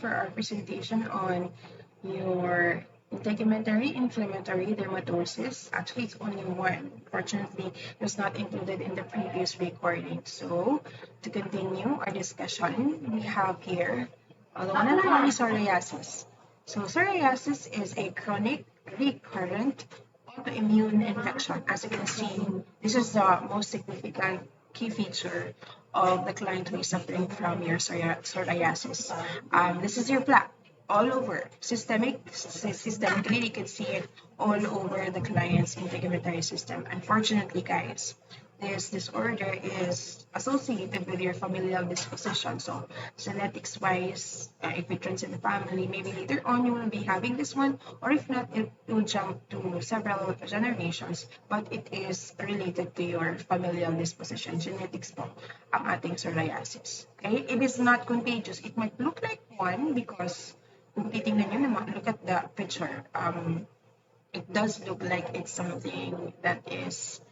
for our presentation on your integumentary inflammatory dermatosis. Actually, it's only one. Fortunately, it was not included in the previous recording. So, to continue our discussion, we have here the one and only psoriasis. So, psoriasis is a chronic, recurrent autoimmune infection. As you can see, this is the most significant key feature of the client who is suffering from your psoriasis. This is your plaque all over. Systemically, you can see it all over the client's integumentary system. Unfortunately, guys, this disorder is associated with your familial disposition. So, genetics wise, if it runs in the family, maybe later on you will be having this one, or if not, it will jump to several generations. But it is related to your familial disposition. Genetics po ang ating psoriasis. Okay? It is not contagious. It might look like one because kung titingnan nyo naman, look at the picture. It does look like it's something that is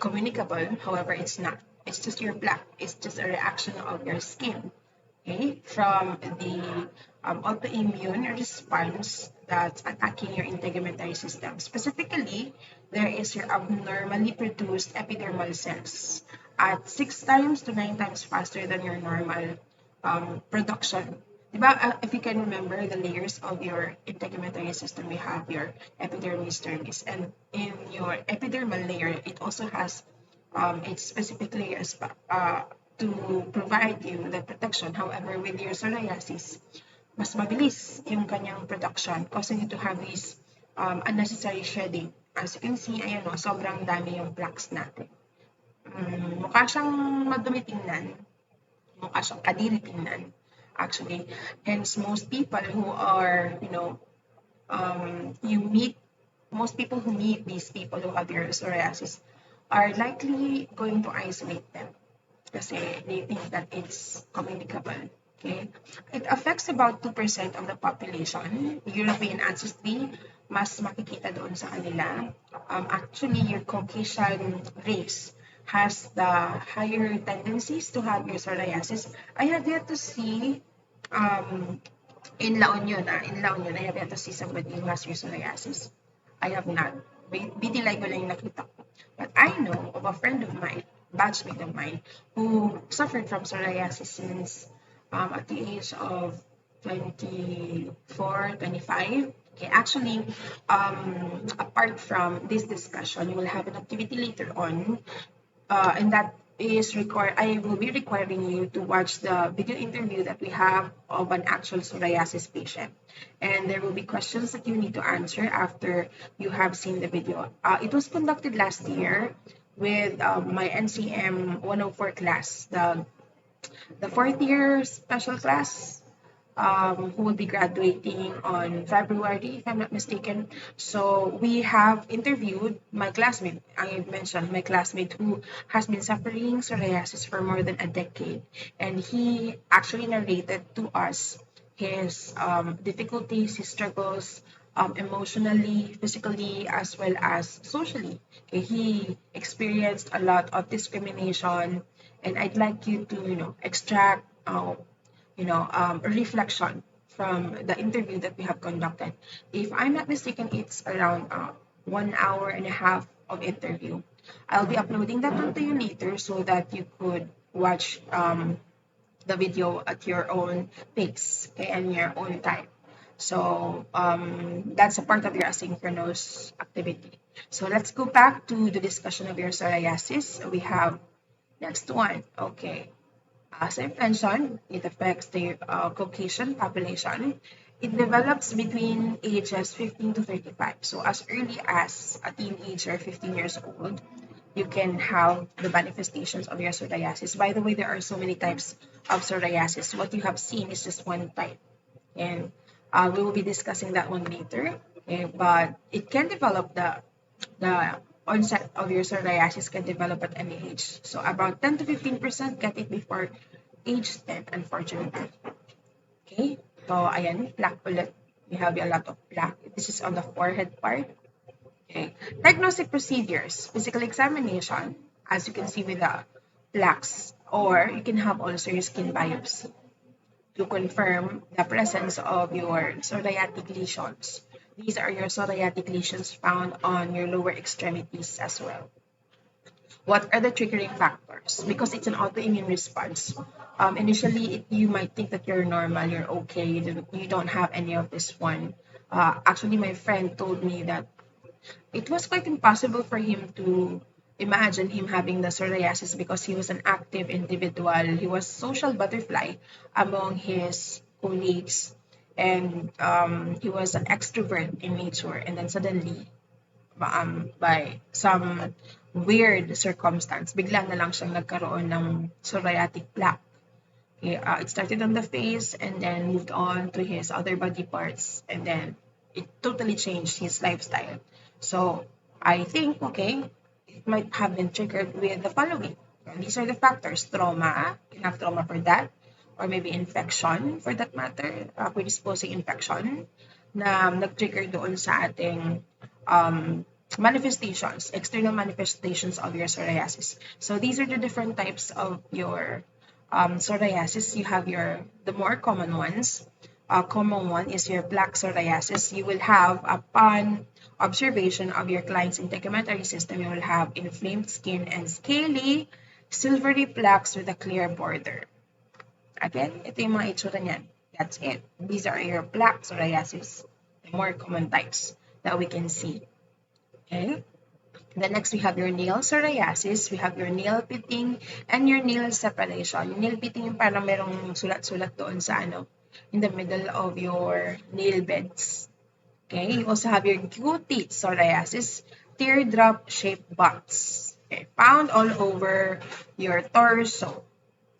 communicable. However, it's not. It's just your plaque. It's just a reaction of your skin, okay, from the autoimmune response that's attacking your integumentary system. Specifically, there is your abnormally produced epidermal cells at 6 times to 9 times faster than your normal production. Diba, if you can remember the layers of your integumentary system, we have your epidermis, dermis, and in your epidermal layer, it also has its specific layers to provide you the protection. However, with your psoriasis, mas mabilis yung kanyang production, causing you to have this unnecessary shedding. As you can see, ayan o, sobrang dami yung plaques natin. Mukha siyang madumi tingnan, mukha siyang kadiri tingnan, actually. Hence, most people who are, most people who meet these people who have your psoriasis are likely going to isolate them kasi they think that it's communicable. Okay? It affects about 2% of the population. European ancestry, mas makikita doon sa kanila. Actually, your Caucasian race has the higher tendencies to have your psoriasis. I have yet to see in La Union, I have yet to see somebody who has your psoriasis. I have not. BT ko lang yung nakita ko. But I know of a friend of mine, batchmate of mine, who suffered from psoriasis since at the age of 24, 25. Okay, actually, apart from this discussion, you will have an activity later on, and that is I will be requiring you to watch the video interview that we have of an actual psoriasis patient. And there will be questions that you need to answer after you have seen the video. It was conducted last year with my NCM 104 class, the fourth year special class, who will be graduating on February, if I'm not mistaken. So we have interviewed my classmate. I mentioned my classmate who has been suffering psoriasis for more than a decade, and he actually narrated to us his difficulties, his struggles, emotionally, physically, as well as socially. Okay, he experienced a lot of discrimination, and I'd like you to, extract reflection from the interview that we have conducted. If I'm not mistaken, it's around 1 hour and a half of interview. I'll be uploading that onto you later so that you could watch the video at your own pace, okay, and your own time. So that's a part of your asynchronous activity. So let's go back to the discussion of your psoriasis. We have next one. Okay. As I mentioned, it affects the Caucasian population. It develops between ages 15 to 35. So as early as a teenager, 15 years old, you can have the manifestations of your psoriasis. By the way, there are so many types of psoriasis. What you have seen is just one type. And we will be discussing that one later. Okay? But it can develop the onset of your psoriasis can develop at any age. So about 10 to 15% get it before age 10, unfortunately. Okay? So, ayan, plaque ulit. We have a lot of plaque. This is on the forehead part. Okay. Diagnostic procedures, physical examination, as you can see with the plaques, or you can have also your skin biopsy. to confirm the presence of your psoriatic lesions. These are your psoriatic lesions found on your lower extremities as well. What are the triggering factors? Because it's an autoimmune response. Initially, you might think that you're normal, you're okay, you don't have any of this one. Actually, my friend told me that it was quite impossible for him to imagine him having the psoriasis because he was an active individual. He was social butterfly among his colleagues, and he was an extrovert in nature. And then suddenly, by some weird circumstance, bigla na lang siyang nagkaroon ng psoriatic plaque. Okay, it started on the face and then moved on to his other body parts, and then it totally changed his lifestyle. So I think, okay, it might have been triggered with the following. And these are the factors: trauma, you can have trauma for that, or maybe infection for that matter, predisposing infection na nag-trigger doon sa ating manifestations, external manifestations of your psoriasis. So these are the different types of your psoriasis. You have the more common ones. Common one is your plaque psoriasis. You will have, upon observation of your client's integumentary system, you will have inflamed skin and scaly, silvery plaques with a clear border. Again, ito yung mga itsura niyan. That's it. These are your plaque psoriasis, the more common types that we can see. Okay? Then next, we have your nail psoriasis, we have your nail pitting, and your nail separation. Yung nail pitting yung parang merong sulat-sulat doon sa in the middle of your nail beds. Okay, you also have your cutie psoriasis, teardrop-shaped bumps. Okay, found all over your torso.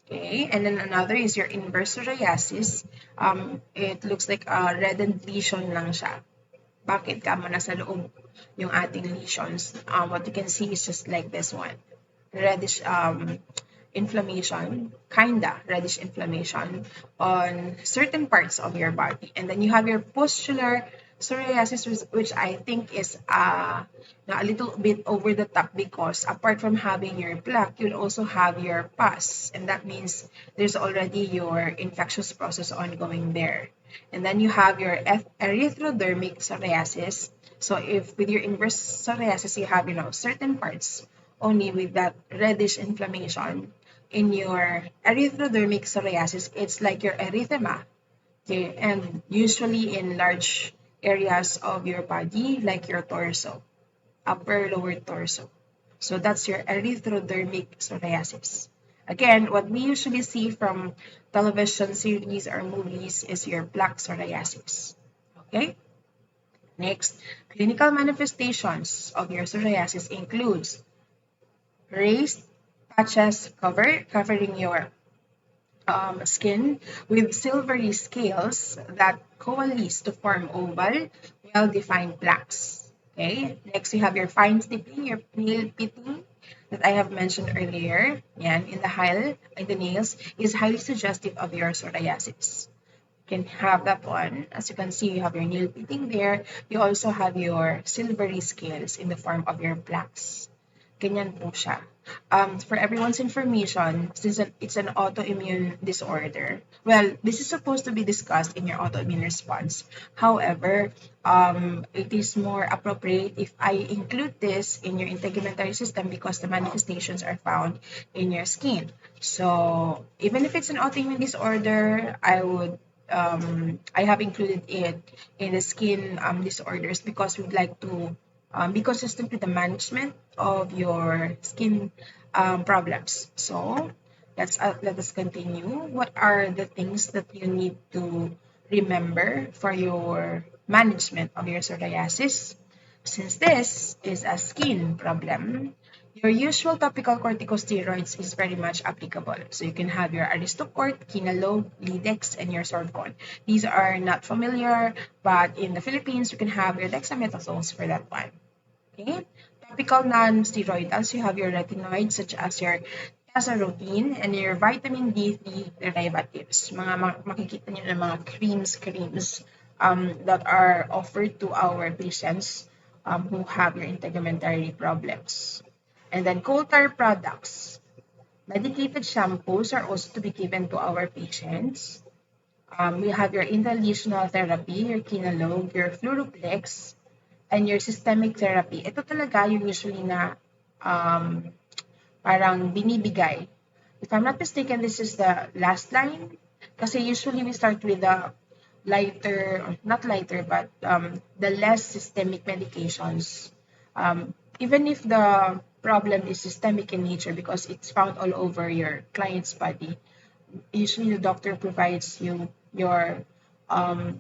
Okay, and then another is your inverse psoriasis. It looks like a reddened lesion lang siya. Bakit? Kamo nasa loob yung ating lesions. What you can see is just like this one. Reddish inflammation, kinda reddish inflammation on certain parts of your body. And then you have your pustular psoriasis, which I think is a little bit over the top, because apart from having your plaque, you'll also have your pus. And that means there's already your infectious process ongoing there. And then you have your erythrodermic psoriasis. So if with your inverse psoriasis, you have, certain parts only with that reddish inflammation. In your erythrodermic psoriasis, it's like your erythema. Okay, and usually in large areas of your body, like your torso, upper, lower torso. So that's your erythrodermic psoriasis. Again, what we usually see from television series or movies is your plaque psoriasis. Okay? Next, clinical manifestations of your psoriasis includes raised patches covering your skin with silvery scales that coalesce to form oval, well-defined plaques. Okay, next we have your fine stippling, your nail pitting that I have mentioned earlier. Yan, in the nails is highly suggestive of your psoriasis. You can have that one. As you can see, you have your nail pitting there. You also have your silvery scales in the form of your plaques. Ganyan po siya. For everyone's information, since it's an autoimmune disorder, well, this is supposed to be discussed in your autoimmune response. However, it is more appropriate if I include this in your integumentary system because the manifestations are found in your skin. So even if it's an autoimmune disorder, I have included it in the skin disorders because we'd like to be consistent with the management of your skin problems. So let us continue. What are the things that you need to remember for your management of your psoriasis? Since this is a skin problem, your usual topical corticosteroids is very much applicable. So you can have your Aristocort, Kinalo, Lidex, and your Sorcon. These are not familiar, but in the Philippines, you can have your dexamethasones for that one. Okay? Topical non-steroidals, you have your retinoids such as your tazarotene and your vitamin D3 derivatives. Makikita nyo ng mga creams that are offered to our patients who have your integumentary problems. And then coal tar products. Medicated shampoos are also to be given to our patients. We have your intralesional therapy, your kinalog, your fluoroplex, and your systemic therapy. Ito talaga yung usually na um, parang binibigay. If I'm not mistaken, this is the last line. Kasi usually we start with the lighter, or not lighter, but the less systemic medications. Even if the problem is systemic in nature because it's found all over your client's body, usually the doctor provides you your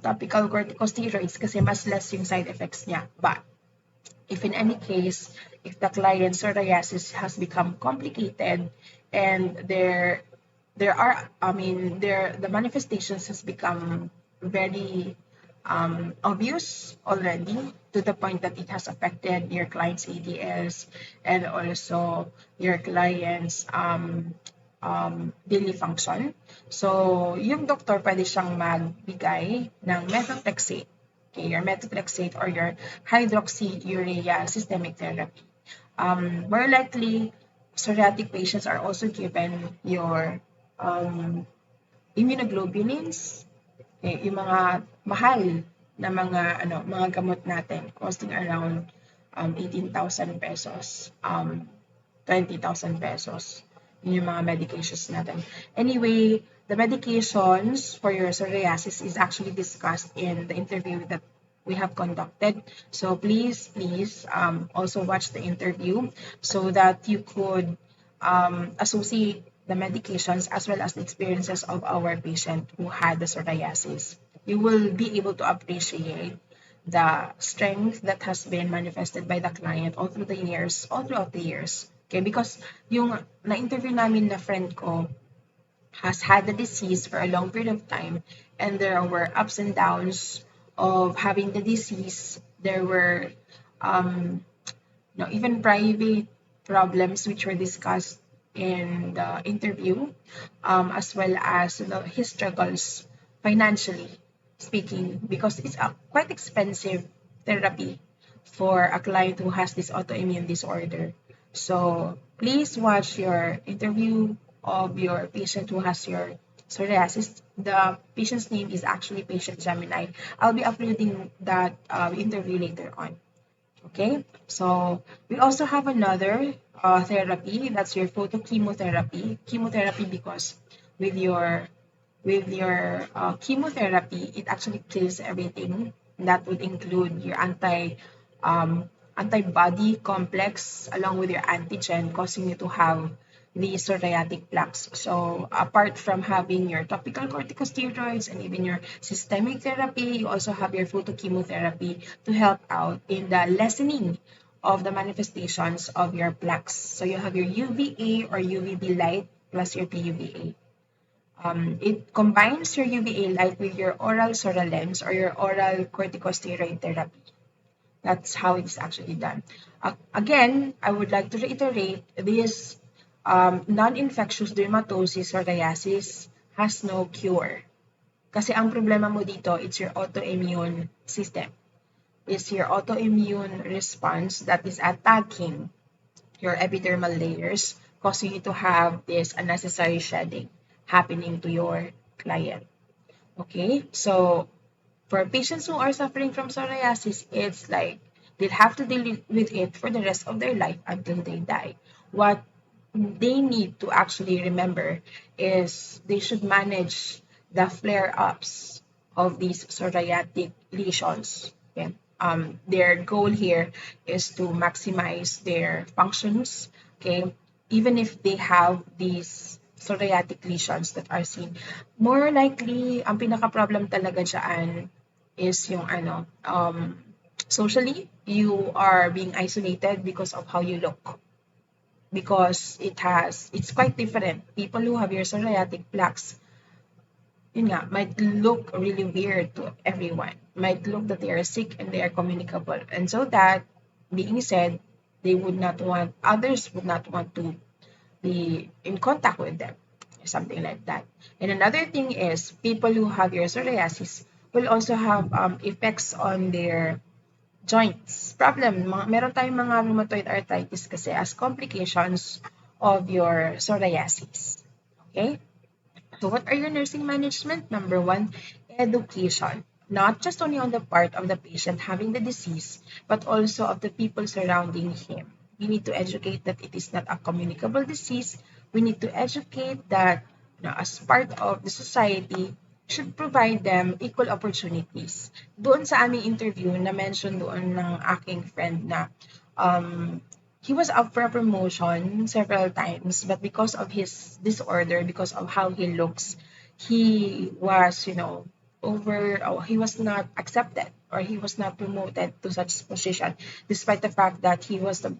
topical corticosteroids kasi mas less yung side effects niya. But if in any case, if the client's psoriasis has become complicated and there are, I mean, the manifestations has become very obvious already to the point that it has affected your client's ADLs and also your client's daily function. So, yung doktor pwede siyang magbigay ng methotrexate, okay, your methotrexate or your hydroxyurea systemic therapy. More likely, psoriatic patients are also given your immunoglobulins, okay, yung mga mahal na mga gamot natin costing around 18,000 pesos, 20,000 pesos. Yun yung mga medications natin. Anyway, the medications for your psoriasis is actually discussed in the interview that we have conducted. So please also watch the interview so that you could associate the medications as well as the experiences of our patient who had the psoriasis. You will be able to appreciate the strength that has been manifested by the client all throughout the years. Okay, because yung na-interview namin na friend ko has had the disease for a long period of time and there were ups and downs of having the disease. There were even private problems which were discussed in the interview, as well as his struggles financially speaking, because it's a quite expensive therapy for a client who has this autoimmune disorder. So please watch your interview of your patient who has your psoriasis. The patient's name is actually Patient Gemini. I'll be uploading that interview later on. Okay, so we also have another therapy, that's your photochemotherapy. Chemotherapy because with your chemotherapy, it actually kills everything. That would include your antibody complex along with your antigen, causing you to have the psoriatic plaques. So apart from having your topical corticosteroids and even your systemic therapy, you also have your photochemotherapy to help out in the lessening of the manifestations of your plaques. So you have your UVA or UVB light plus your PUVA. It combines your UVA light with your oral Soralems or your oral corticosteroid therapy. That's how it's actually done. Again, I would like to reiterate this non-infectious dermatoses psoriasis has no cure. Kasi ang problema mo dito, it's your autoimmune system. It's your autoimmune response that is attacking your epidermal layers, causing you to have this unnecessary shedding happening to your client. Okay, so for patients who are suffering from psoriasis, it's like they'll have to deal with it for the rest of their life until they die. What they need to actually remember is they should manage the flare-ups of these psoriatic lesions. Okay? Their goal here is to maximize their functions. Okay, even if they have these psoriatic lesions that are seen. More likely, ang pinaka-problem talaga dyan is yung socially, you are being isolated because of how you look. Because it's quite different. People who have your psoriatic plaques, yun nga, might look really weird to everyone. Might look that they are sick and they are communicable. And so that being said, others would not want to be in contact with them, something like that. And another thing is people who have your psoriasis will also have effects on their joints. Meron tayong mga rheumatoid arthritis kasi as complications of your psoriasis. Okay? So what are your nursing management? Number one, education. Not just only on the part of the patient having the disease, but also of the people surrounding him. We need to educate that it is not a communicable disease. We need to educate that as part of the society, should provide them equal opportunities. Doon sa aming interview, na-mention doon ng aking friend na um, he was up for a promotion several times, but because of his disorder, because of how he looks, he was, he was not accepted or he was not promoted to such position, despite the fact that he was the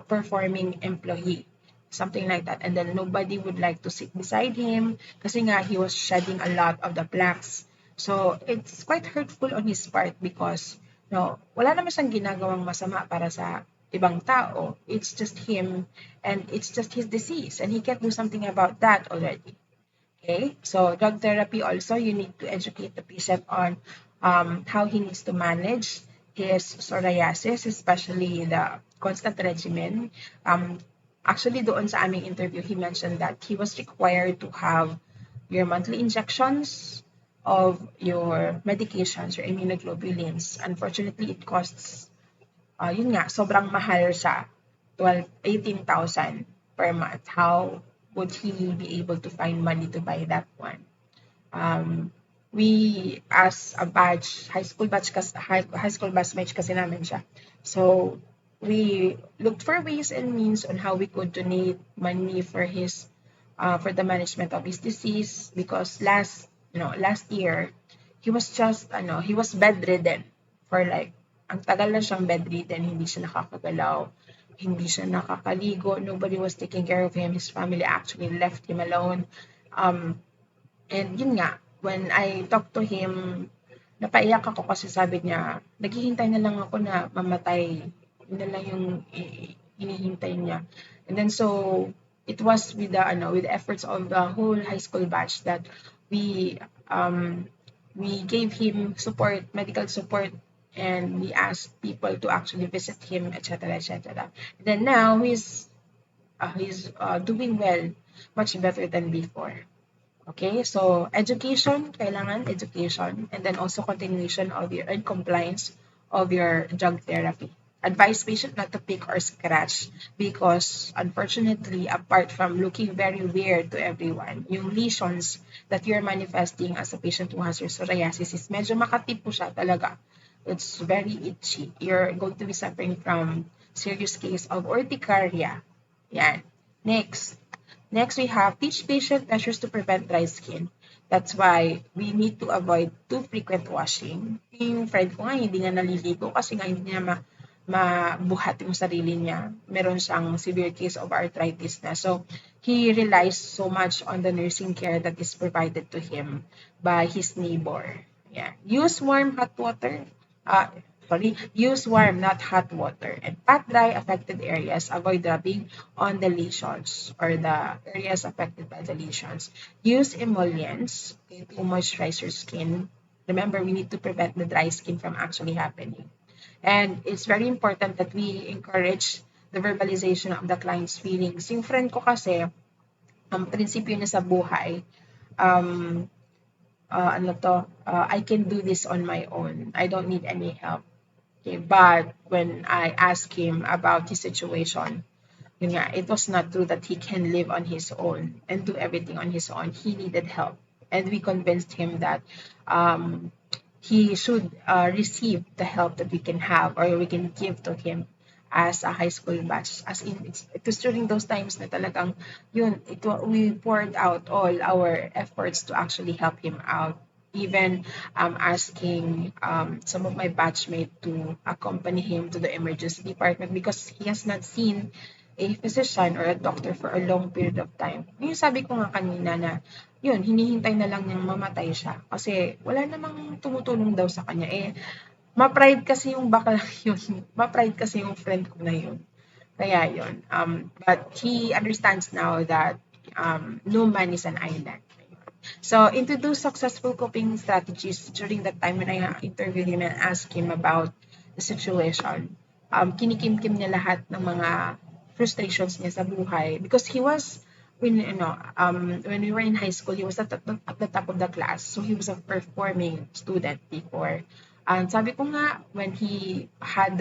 performing employee, something like that. And then nobody would like to sit beside him kasi nga he was shedding a lot of the plaques. So it's quite hurtful on his part because no, wala naman siyang ginagawang masama para sa ibang tao. It's just him and it's just his disease and he can't do something about that already. Okay, so drug therapy also, you need to educate the patient on how he needs to manage his psoriasis, especially the constant regimen. Actually, doon sa aming interview, he mentioned that he was required to have your monthly injections of your medications, your immunoglobulins. Unfortunately, it costs yun nga, sobrang mahal siya. 18,000 per month. How would he be able to find money to buy that one? We, as a batch, high school batchmate kasi namin siya. So, we looked for ways and means on how we could donate money for his, for the management of his disease because last year, he was bedridden for like ang tagal na siyang bedridden, hindi siya nakakagalaw, hindi siya nakakaligo, nobody was taking care of him, his family actually left him alone. And yun nga, when I talked to him, napaiyak ako kasi sabi niya, naghihintay na lang ako na mamatay. Yun na lang yung hinihintay niya. And then so, it was with the efforts of the whole high school batch that we we gave him support, medical support, and we asked people to actually visit him, etc., etc. Then now he's doing well, much better than before. Okay, so education, kailangan education, and then also continuation of your and compliance of your drug therapy. Advise patient not to pick or scratch because unfortunately, apart from looking very weird to everyone, yung lesions that you're manifesting as a patient who has your psoriasis is medyo makati po siya talaga. It's very itchy. You're going to be suffering from serious case of urticaria. Yan. Next. Next, we have teach patient measures to prevent dry skin. That's why we need to avoid too frequent washing. Yung friend ko nga, hindi nga naliligo kasi nga hindi niya mabuhat yung sarili niya. Meron siyang severe case of arthritis na. So, he relies so much on the nursing care that is provided to him by his neighbor. Yeah. Use warm, hot water. Use warm, not hot water. And pat dry affected areas. Avoid rubbing on the lesions or the areas affected by the lesions. Use emollients to moisturize your skin. Remember, we need to prevent the dry skin from actually happening. And it's very important that we encourage the verbalization of the client's feelings. Yung friend ko kasi, ang prinsipyo niya sa buhay, I can do this on my own. I don't need any help. Okay, but when I asked him about his situation, yun nga, it was not true that he can live on his own and do everything on his own. He needed help. And we convinced him that he should receive the help that we can have or we can give to him as a high school batch. As in, it was during those times na talagang we poured out all our efforts to actually help him out. Even asking some of my batchmates to accompany him to the emergency department because he has not seen a physician or a doctor for a long period of time. Yung sabi ko nga kanina na, hinihintay na lang niyang mamatay siya kasi wala namang tumutulong daw sa kanya. Ma-pride kasi yung bakla yun. Ma-pride kasi yung friend ko na yun. Kaya yun. But he understands now that no man is an island. So, introduce successful coping strategies during that time when I interviewed him and asked him about the situation. Kinikim-kim niya lahat ng mga frustrations niya sa buhay because he was when we were in high school, he was at the top of the class. So he was a performing student before. And sabi ko nga, when he had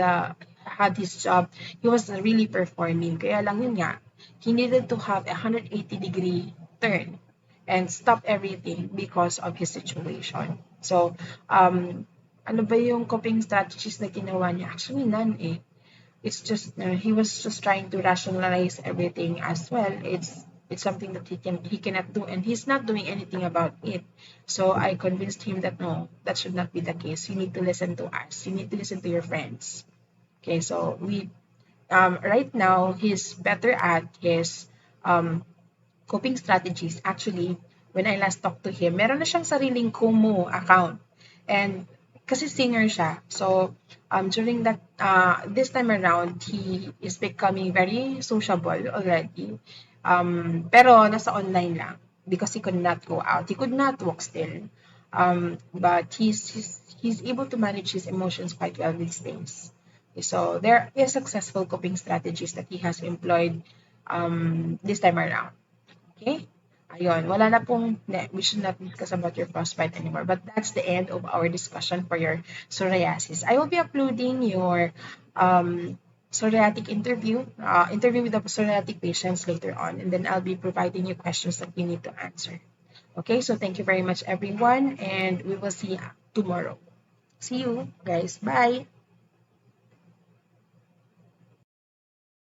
his job, he was really performing. Kaya lang yun nga, he needed to have a 180-degree turn and stop everything because of his situation. So, ano ba yung coping strategies na ginawa niya? Actually, none eh. It's just he was just trying to rationalize everything as well. It's something that he cannot do, and he's not doing anything about it. So I convinced him that no, that should not be the case. You need to listen to us. You need to listen to your friends. Okay, so we right now he's better at his um coping strategies. Actually, when I last talked to him, meron na siyang sariling Kumu account. And kasi singer siya. So, during that, this time around, he is becoming very sociable already. Pero nasa online lang because he could not go out. He could not walk still. But he's able to manage his emotions quite well these days. So there is successful coping strategies that he has employed this time around. Okay? Ayun, wala na pong, we should not discuss about your frostbite anymore. But that's the end of our discussion for your psoriasis. I will be uploading your psoriatic interview with the psoriatic patients later on. And then I'll be providing you questions that you need to answer. Okay, so thank you very much, everyone. And we will see you tomorrow. See you, guys. Bye.